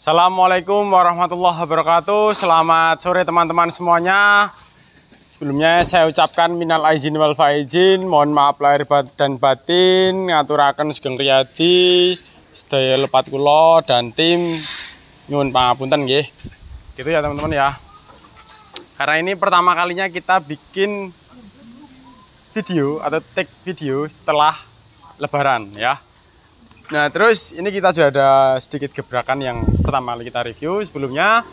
Assalamualaikum warahmatullahi wabarakatuh. Selamat sore teman-teman semuanya. Sebelumnya saya ucapkan minal aizin wal faizin, mohon maaf lahir dan batin, ngaturaken sugeng riyadi sedaya lepat kula dan tim nyuwun pangapunten nggih. Gitu ya teman-teman ya. Karena ini pertama kalinya kita bikin video atau take video setelah lebaran ya. Nah terus ini kita juga ada sedikit gebrakan yang pertama kali kita review. Sebelumnya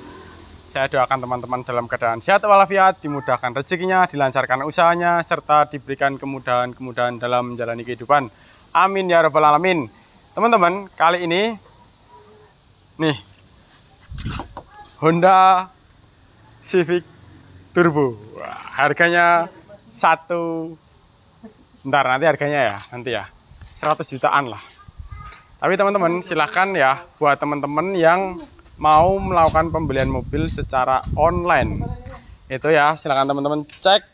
saya doakan teman-teman dalam keadaan sehat walafiat, dimudahkan rezekinya, dilancarkan usahanya, serta diberikan kemudahan-kemudahan dalam menjalani kehidupan. Amin ya rabbal alamin. Teman-teman, kali ini nih Honda Civic Turbo. Harganya nanti harganya ya, nanti ya 100 jutaan lah. Tapi teman-teman silahkan ya buat teman-teman yang mau melakukan pembelian mobil secara online itu ya silahkan teman-teman cek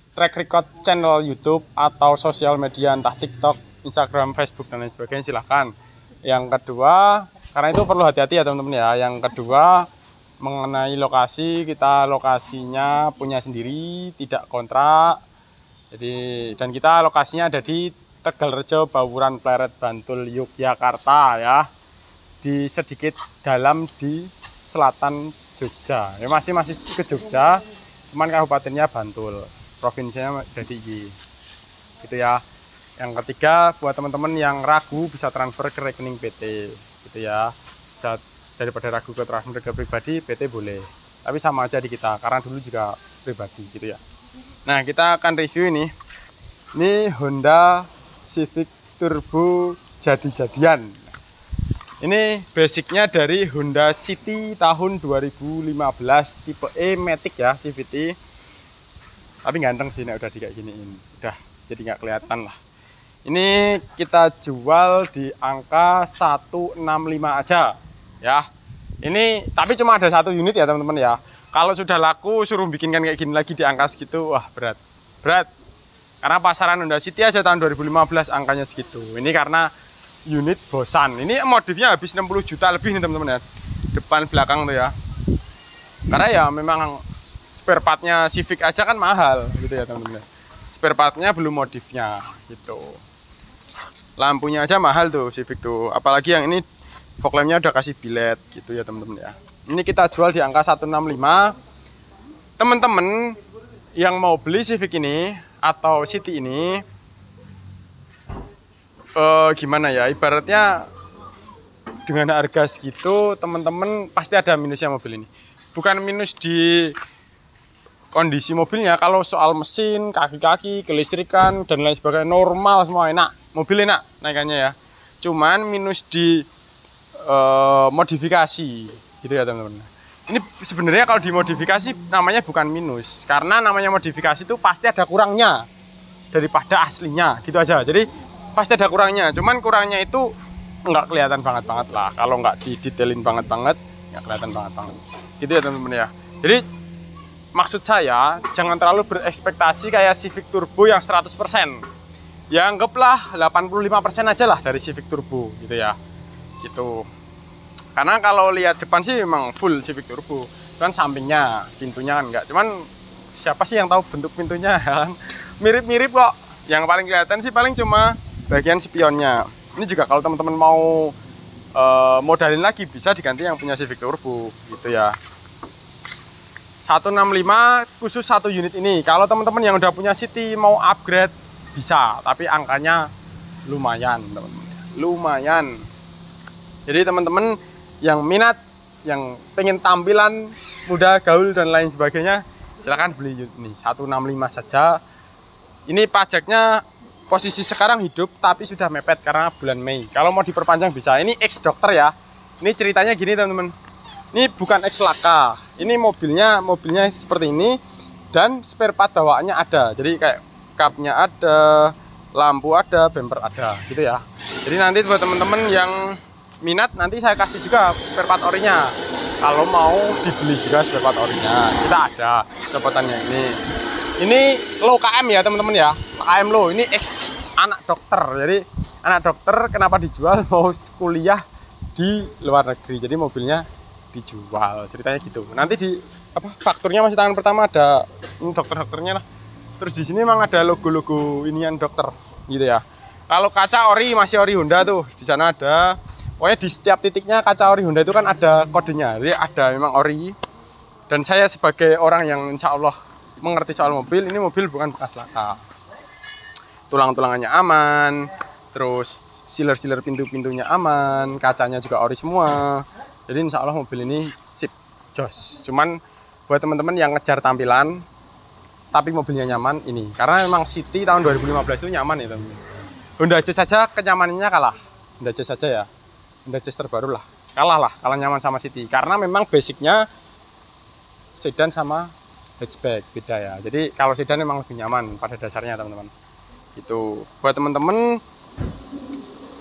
track record channel YouTube atau sosial media entah TikTok, Instagram, Facebook dan lain sebagainya silahkan. Yang kedua, karena itu perlu hati-hati ya teman-teman ya. Yang kedua mengenai lokasi, kita lokasinya punya sendiri, tidak kontrak. Jadi dan kita lokasinya ada di Tegalrejo, Bawuran, Pleret, Bantul, Yogyakarta ya. Di sedikit dalam di selatan Jogja. Ya masih ke Jogja, cuman kabupatennya Bantul, provinsinya dari gitu ya. Yang ketiga buat teman-teman yang ragu bisa transfer ke rekening PT gitu ya. Bisa daripada ragu ke transfer ke pribadi, PT boleh. Tapi sama aja di kita karena dulu juga pribadi gitu ya. Nah, kita akan review ini. Ini Honda Civic Turbo jadi-jadian. Ini basicnya dari Honda City tahun 2015 tipe E Matic ya, CVT. Tapi ganteng sih, udah kayak giniin. Udah jadi nggak kelihatan lah. Ini kita jual di angka 165 aja ya. Ini tapi cuma ada satu unit ya teman-teman ya. Kalau sudah laku suruh bikinkan kayak gini lagi di angka segitu, wah berat. Karena pasaran Honda City aja tahun 2015 angkanya segitu. Ini karena unit bosan. Ini modifnya habis 60 juta lebih nih teman-teman ya. Depan belakang tuh ya. Karena ya memang spare partnya Civic aja kan mahal gitu ya teman-teman. Spare partnya belum modifnya gitu. Lampunya aja mahal tuh Civic tuh. Apalagi yang ini fog lampnya udah kasih bilet gitu ya teman-teman ya. Ini kita jual di angka 165. Teman-teman yang mau beli Civic ini atau City ini gimana ya, ibaratnya dengan harga segitu teman-teman pasti ada minusnya mobil ini. Bukan minus di kondisi mobilnya, kalau soal mesin, kaki-kaki, kelistrikan dan lain sebagainya normal semua enak, mobil enak naikannya ya. Cuman minus di modifikasi gitu ya teman-teman. Ini sebenarnya kalau dimodifikasi namanya bukan minus, karena namanya modifikasi itu pasti ada kurangnya daripada aslinya gitu aja. Jadi pasti ada kurangnya, cuman kurangnya itu nggak kelihatan banget lah. Kalau nggak didetailin banget nggak kelihatan banget gitu ya teman-teman ya. Jadi maksud saya jangan terlalu berekspektasi kayak Civic Turbo yang 100%. Ya anggaplah 85% aja lah dari Civic Turbo gitu ya. Gitu. Karena kalau lihat depan sih memang full Civic Turbo, cuman sampingnya, pintunya kan enggak. Cuman siapa sih yang tahu bentuk pintunya kan? Mirip-mirip kok. Yang paling kelihatan sih paling cuma bagian spionnya. Ini juga kalau teman-teman mau modalin lagi bisa diganti yang punya Civic Turbo gitu ya. 165 khusus satu unit ini. Kalau teman-teman yang udah punya City mau upgrade bisa, tapi angkanya lumayan teman-teman. Lumayan. Jadi teman-teman yang minat, yang pengen tampilan muda, gaul dan lain sebagainya, silahkan beli ini 165 saja. Ini pajaknya posisi sekarang hidup tapi sudah mepet karena bulan Mei. Kalau mau diperpanjang bisa. Ini ex dokter ya. Ini ceritanya gini teman-teman. Ini bukan ex laka. Ini mobilnya seperti ini dan spare part bawaannya ada. Jadi kayak kapnya ada, lampu ada, bumper ada gitu ya. Jadi nanti buat teman-teman yang minat nanti saya kasih juga spare part orinya. Kalau mau dibeli juga spare part orinya, kita ada copotannya ini. Ini low KM ya teman-teman ya, KM low. Ini ex anak dokter. Jadi anak dokter kenapa dijual? Mau kuliah di luar negeri, jadi mobilnya dijual, ceritanya gitu. Nanti di fakturnya masih tangan pertama ada dokter-dokternya lah. Terus di sini memang ada logo-logo inian dokter gitu ya. Kalau kaca ori masih ori Honda tuh, di sana ada. Pokoknya di setiap titiknya kaca ori Honda itu kan ada kodenya, jadi ada memang ori. Dan saya sebagai orang yang insya Allah mengerti soal mobil, ini mobil bukan bekas laka. Tulang-tulangannya aman, terus sealer-sealer pintu-pintunya aman, kacanya juga ori semua. Jadi insya Allah mobil ini sip, jos. Cuman buat teman-teman yang ngejar tampilan, tapi mobilnya nyaman ini. Karena memang City tahun 2015 itu nyaman ya teman-teman. Honda Jazz saja kenyamanannya kalah. Honda Jazz saja ya. Honda Jazz terbaru lah. Kalah nyaman sama City. Karena memang basicnya sedan sama hatchback beda ya. Jadi kalau sedan memang lebih nyaman pada dasarnya teman-teman. Itu buat teman-teman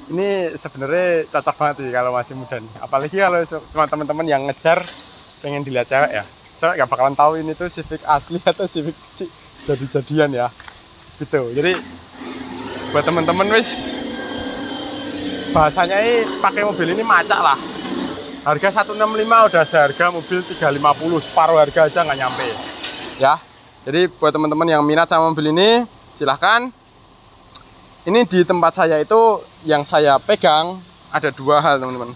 ini sebenarnya cocok banget sih kalau masih muda nih. Apalagi kalau cuma teman-teman yang ngejar pengen dilihat cewek ya. Cewek gak bakalan tahu ini tuh Civic asli atau Civic jadi-jadian ya. Gitu. Jadi buat teman-teman wis bahasanya ini pakai mobil ini macak lah. Harga 165 udah seharga mobil 350, separuh harga aja nggak nyampe ya. Jadi buat teman-teman yang minat sama mobil ini silahkan. Ini di tempat saya itu yang saya pegang ada dua hal teman-teman.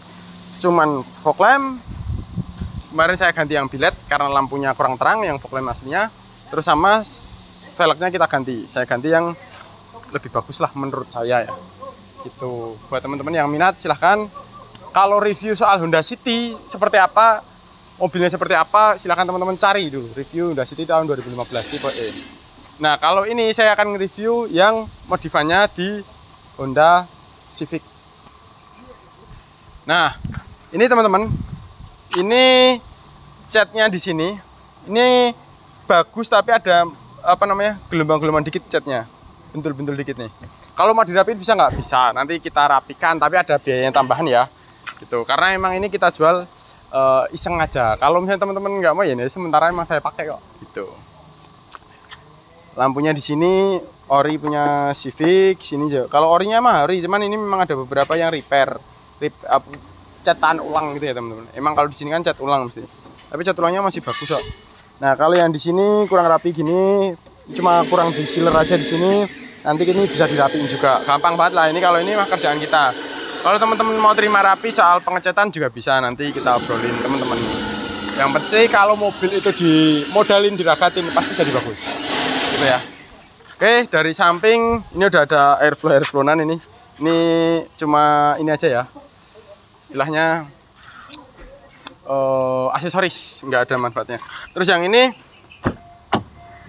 Cuman fog lamp, kemarin saya ganti yang biled karena lampunya kurang terang yang fog lamp aslinya. Terus sama velgnya kita ganti, saya ganti yang lebih bagus lah menurut saya ya. Gitu. Buat teman-teman yang minat silahkan. Kalau review soal Honda City seperti apa, mobilnya seperti apa, silahkan teman-teman cari dulu review Honda City tahun 2015 tipe E. Nah kalau ini saya akan nge-review yang modifannya di Honda Civic. Nah ini teman-teman, ini catnya di sini, ini bagus tapi ada gelombang-gelombang dikit catnya, bentul-bentul dikit nih. Kalau mau dirapiin bisa nggak? Bisa, nanti kita rapikan, tapi ada biaya yang tambahan ya. Gitu. Karena emang ini kita jual iseng aja. Kalau misalnya teman-teman nggak mau ya, sementara emang saya pakai kok. Gitu. Lampunya di sini ori punya Civic, sini juga. Kalau orinya mah ori, cuman ini memang ada beberapa yang catan ulang gitu ya teman-teman. Emang kalau di sini kan cat ulang mesti. Tapi cat ulangnya masih bagus kok. Nah kalau yang di sini kurang rapi gini, cuma kurang di sealer aja di sini. Nanti ini bisa dirapiin juga, gampang banget lah. Ini kalau ini mah kerjaan kita. Kalau teman-teman mau terima rapi soal pengecatan juga bisa, nanti kita obrolin teman-teman. Yang penting kalau mobil itu dimodalin, diragatin pasti jadi bagus. Gitu ya. Oke, dari samping ini udah ada airflow-nan ini. Ini cuma ini aja ya. Istilahnya aksesoris, nggak ada manfaatnya. Terus yang ini,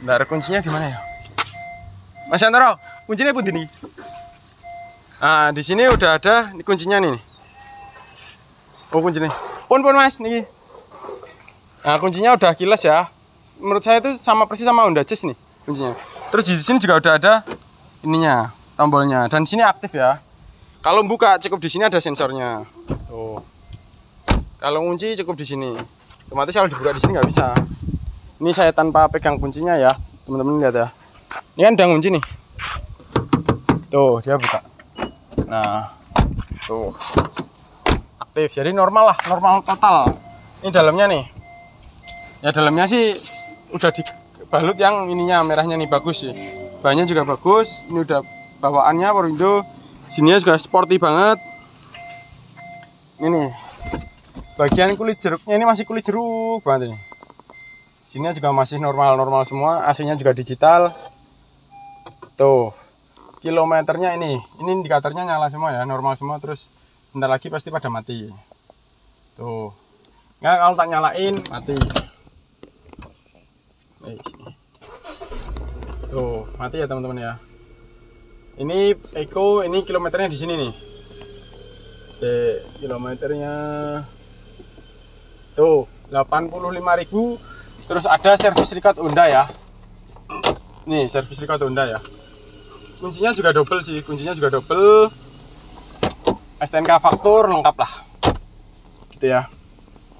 bentar, kuncinya gimana ya? Mas Antoro, kuncinya pun ini. Nah, di sini udah ada ini kuncinya nih. Oh, kuncinya. Pun Mas nih. Nah, kuncinya udah kilas ya. Menurut saya itu sama persis sama Honda Jazz nih kuncinya. Terus di sini juga udah ada ininya, tombolnya. Dan sini aktif ya. Kalau buka cukup di sini ada sensornya. Tuh. Kalau kunci cukup di sini. Otomatis kalau dibuka di sini nggak bisa. Ini saya tanpa pegang kuncinya ya, teman-teman lihat ya. Ini kan udah ngunci nih. Tuh, dia buka. Nah, tuh. Aktif. Jadi normal lah, normal total. Ini dalamnya nih. Ya dalamnya sih udah dibalut yang ininya merahnya nih, bagus sih. Bahannya juga bagus. Ini udah bawaannya Power Window. Sininya juga sporty banget. Ini nih. Bagian kulit jeruknya ini masih kulit jeruk banget ini. Sininya juga masih normal-normal semua. AC-nya juga digital. Tuh, kilometernya ini indikatornya nyala semua ya, normal semua. Terus bentar lagi pasti pada mati. Tuh, nggak, kalau tak nyalain mati. Tuh, mati ya teman-teman ya. Ini Eco, ini kilometernya di sini nih. Oke, kilometernya tuh 85.000. Terus ada servis record Honda ya. Nih, servis record Honda ya. Kuncinya juga double sih, kuncinya juga double. STNK faktur lengkap lah. Gitu ya.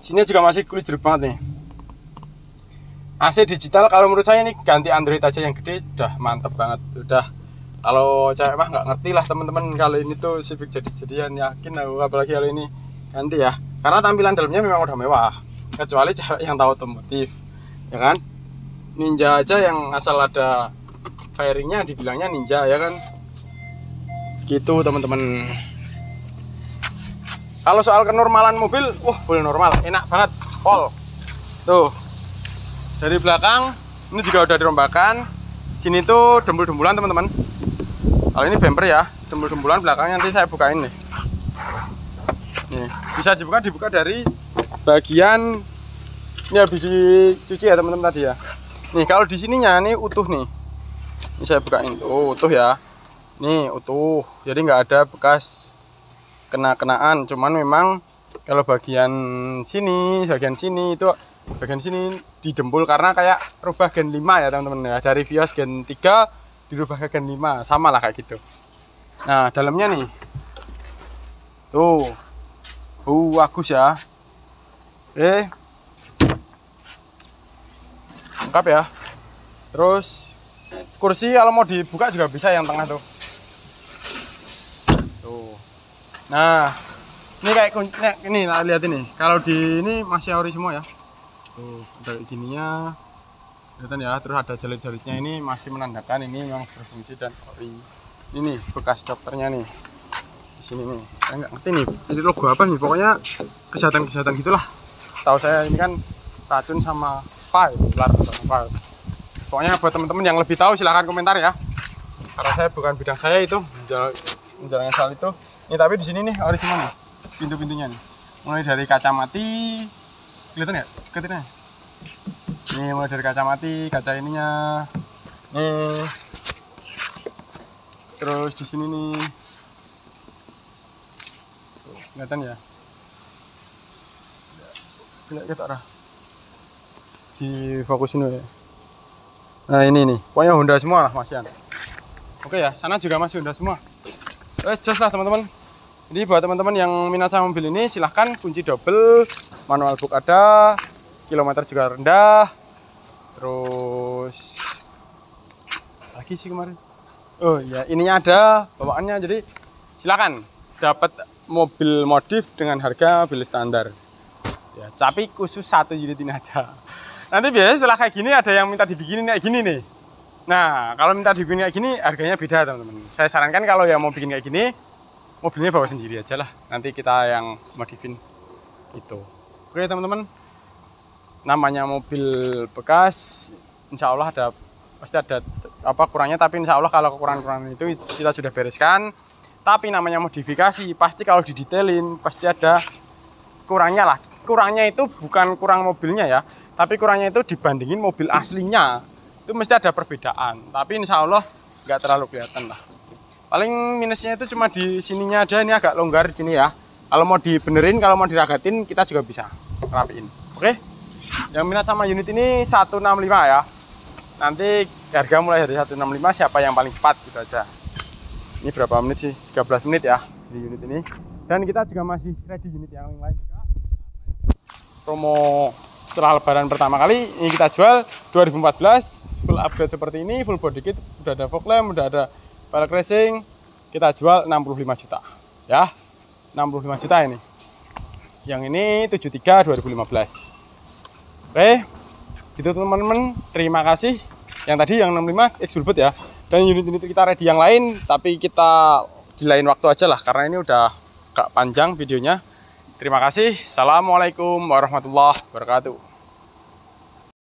Sini juga masih kulit jeruk banget nih. AC digital, kalau menurut saya ini ganti Android aja yang gede udah mantep banget. Udah, kalau cewek mah nggak ngerti lah teman-teman kalau ini tuh Civic jadi-jadian, yakin aku. Apalagi kalau ini ganti ya, karena tampilan dalamnya memang udah mewah, kecuali cewek yang tahu otomotif ya kan. Ninja aja yang asal ada fairingnya dibilangnya Ninja ya kan, gitu teman-teman. Kalau soal kenormalan mobil, full normal, enak banget, pol. Tuh, dari belakang ini juga udah dirombakan. Sini tuh dembul-dembulan teman-teman. Kalau ini bumper ya, dembul-dembulan belakangnya nanti saya bukain nih. Nih, bisa dibuka dari bagian ini habis dicuci ya teman-teman tadi ya. Nih, kalau di sininya nih utuh nih. Ini saya bukain. Oh, utuh ya. Nih, utuh. Jadi nggak ada bekas kena-kenaan, cuman memang kalau bagian sini didembul karena kayak rubah gen 5 ya teman-teman ya. Dari Vios gen 3 dirubah ke gen 5, sama lah kayak gitu. Nah, dalamnya nih. Tuh. Bagus ya. Lengkap ya. Terus kursi kalau mau dibuka juga bisa yang tengah tuh. Tuh. Nah, ini kayak ini lihat ini. Kalau di ini masih ori semua ya. Tuh, ada gininya. Kelihatan ya, terus ada jalit-jalitnya, ini masih menandakan ini memang berfungsi dan ori. Ini nih bekas dokternya nih. Di sini nih. Saya nggak ngerti nih. Ini logo apa nih? Pokoknya kesehatan gitulah. Setahu saya ini kan racun sama ular sama. Pokoknya buat teman-teman yang lebih tahu silahkan komentar ya. Karena saya bukan bidang saya itu, menjalankan soal itu. Ini tapi di sini nih ori semua nih. Pintu-pintunya nih. Mulai dari kaca mati. Kelihatan ya? Kelihatan ya? Nih mulai dari kaca mati, kaca ininya. Nih. Terus di sini nih. Tuh, kelihatan ya? Kita arah. Difokusin dulu ya. Nah ini nih, pokoknya Honda semua lah masian. Oke ya, sana juga masih Honda semua. Just lah teman-teman. Jadi buat teman-teman yang minat sama mobil ini silahkan, kunci double, manual book ada, kilometer juga rendah. Terus lagi sih kemarin. Oh ya, ininya ada bawaannya. Jadi silahkan dapat mobil modif dengan harga mobil standar. Ya, tapi khusus 1 unit ini aja. Nanti biasanya setelah kayak gini ada yang minta dibikinin kayak gini nih. Nah, kalau minta dibikin kayak gini harganya beda teman-teman. Saya sarankan kalau yang mau bikin kayak gini, mobilnya bawa sendiri aja lah. Nanti kita yang modifin gitu. Oke teman-teman, namanya mobil bekas, insya Allah pasti ada kurangnya. Tapi insya Allah kalau kekurangan itu kita sudah bereskan. Tapi namanya modifikasi, pasti kalau didetailin pasti ada kurangnya lah. Kurangnya itu bukan kurang mobilnya ya, tapi kurangnya itu dibandingin mobil aslinya. Itu mesti ada perbedaan, tapi insya Allah nggak terlalu kelihatan lah. Paling minusnya itu cuma di sininya aja, ini agak longgar di sini ya. Kalau mau dibenerin, kalau mau diragatin, kita juga bisa rapiin. Oke, yang minat sama unit ini 165 ya. Nanti harga mulai dari 165, siapa yang paling cepat gitu aja. Ini berapa menit sih? 13 menit ya di unit ini. Dan kita juga masih ready unit yang lain juga. Promo setelah lebaran pertama kali ini kita jual 2014, full upgrade seperti ini, full body kit, udah ada fog lamp, udah ada velg racing. Kita jual 65 juta ya, 65 juta ini. Yang ini 73 2015. Oke, gitu teman-teman, terima kasih. Yang tadi yang 65 X-Bulbot ya. Dan unit-unit kita ready yang lain, tapi kita di lain waktu aja lah, karena ini udah agak panjang videonya. Terima kasih. Assalamualaikum warahmatullahi wabarakatuh.